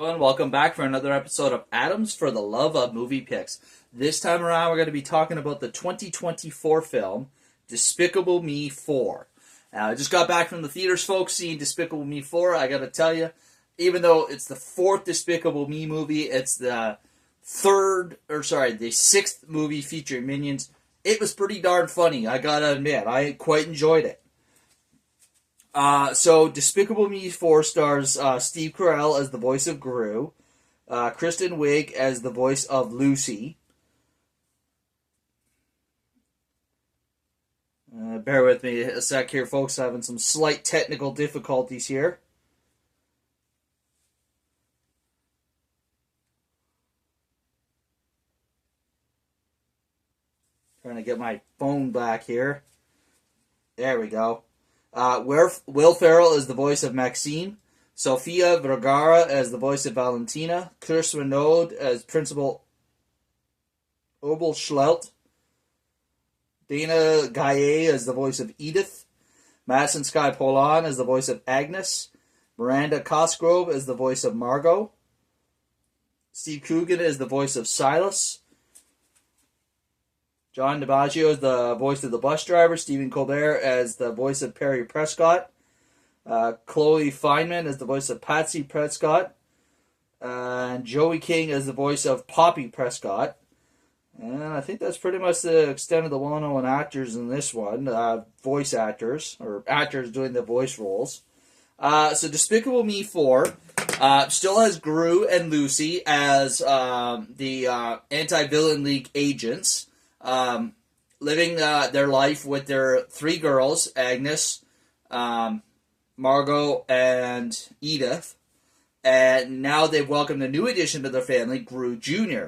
everyone. Welcome back for another episode of Atoms for the Love of Movie Picks. This time around, we're going to be talking about the 2024 film, Despicable Me 4. Now, I just got back from the theaters, folks, seeing Despicable Me 4. I got to tell you, even though it's the fourth Despicable Me movie, it's the sixth movie featuring Minions. It was pretty darn funny, I got to admit. I quite enjoyed it. So Despicable Me 4 stars Steve Carell as the voice of Gru, Kristen Wiig as the voice of Lucy. Bear with me a sec here, folks. Having some slight technical difficulties here. Trying to get my phone back here. There we go. Will Ferrell is the voice of Maxime, Sofia Vergara as the voice of Valentina, Chris Renaud as Principal Obelschlelt, Dana Gaye as the voice of Edith, Madison Sky Polan as the voice of Agnes, Miranda Cosgrove as the voice of Margot, Steve Coogan as the voice of Silas, John DiMaggio as the voice of the bus driver, Stephen Colbert as the voice of Perry Prescott, Chloe Fineman as the voice of Patsy Prescott, and Joey King as the voice of Poppy Prescott. And I think that's pretty much the extent of the well-known actors in this one, voice actors, or actors doing the voice roles. So Despicable Me 4 still has Gru and Lucy as the Anti-Villain League agents. Living their life with their three girls, Agnes, Margot, and Edith. And now they've welcomed a new addition to their family, Gru Jr.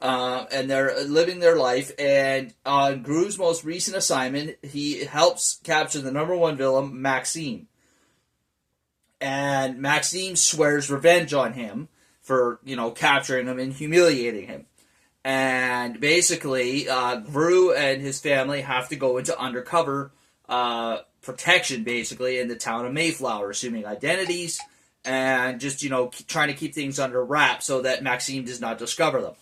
And they're living their life. And on Gru's most recent assignment, he helps capture the number one villain, Maxime. And Maxime swears revenge on him for, capturing him and humiliating him. And basically, Gru and his family have to go into undercover protection, basically, in the town of Mayflower, assuming identities, and just, trying to keep things under wraps so that Maxime does not discover them.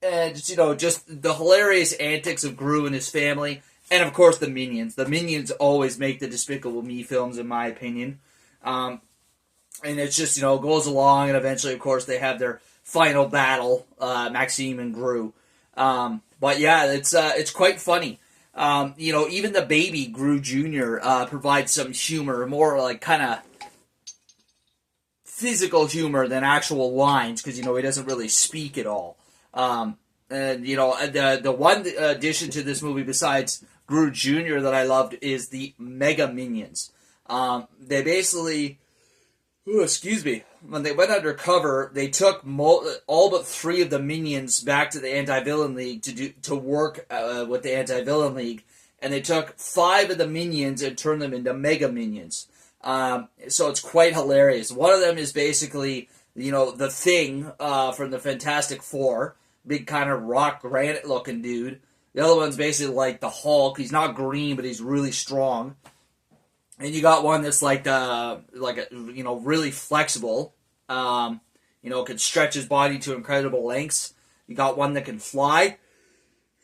And, just the hilarious antics of Gru and his family, and, of course, the Minions. The Minions always make the Despicable Me films, in my opinion. And it's just, goes along, and eventually, of course, they have their final battle, Maxime and Gru. But yeah, it's quite funny. Even the baby Gru Jr. Provides some humor, more like kind of physical humor than actual lines, because he doesn't really speak at all. And the one addition to this movie besides Gru Jr. that I loved is the Mega Minions. They basically, when they went undercover, they took all but three of the Minions back to the Anti-Villain League to work with the Anti-Villain League, and they took 5 of the Minions and turned them into Mega Minions. So it's quite hilarious. One of them is basically, the Thing from the Fantastic Four, big kind of rock granite looking dude. The other one's basically like the Hulk. He's not green, but he's really strong. And you got one that's really flexible. Can stretch his body to incredible lengths. You got one that can fly.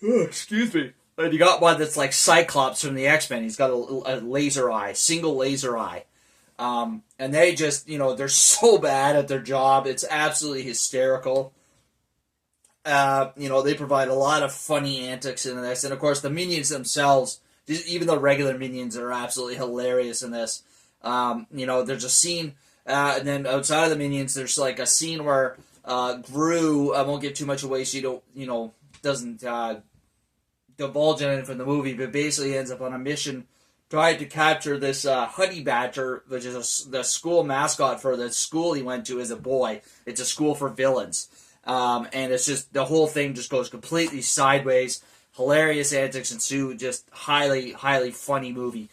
Excuse me. And you got one that's like Cyclops from the X-Men. He's got a laser eye, single laser eye. And they just, they're so bad at their job. It's absolutely hysterical. They provide a lot of funny antics in this. And of course, the Minions themselves, even the regular Minions, are absolutely hilarious in this. There's a scene, and then outside of the Minions, there's like a scene where Gru, I won't give too much away so you don't, doesn't divulge anything from the movie, but basically ends up on a mission trying to capture this honey badger, which is the school mascot for the school he went to as a boy. It's a school for villains. And it's just, the whole thing just goes completely sideways. Hilarious antics ensue. Just highly, highly funny movie.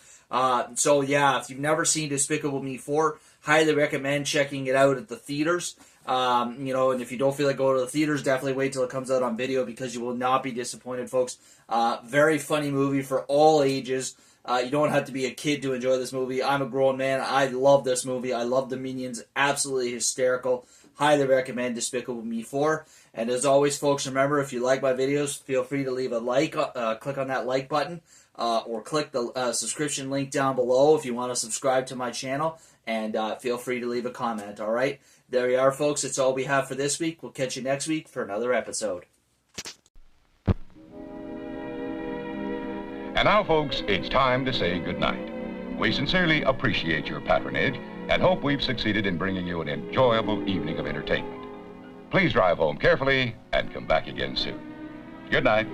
So yeah, if you've never seen Despicable Me 4, highly recommend checking it out at the theaters. And if you don't feel like going to the theaters, definitely wait till it comes out on video because you will not be disappointed, folks. Very funny movie for all ages. You don't have to be a kid to enjoy this movie. I'm a grown man. I love this movie. I love the Minions. Absolutely hysterical. Highly recommend Despicable Me 4. And as always, folks, remember, if you like my videos, feel free to leave a like, click on that like button, or click the subscription link down below if you want to subscribe to my channel, and feel free to leave a comment, all right? There you are, folks. That's all we have for this week. We'll catch you next week for another episode. And now, folks, it's time to say goodnight. We sincerely appreciate your patronage and hope we've succeeded in bringing you an enjoyable evening of entertainment. Please drive home carefully and come back again soon. Good night.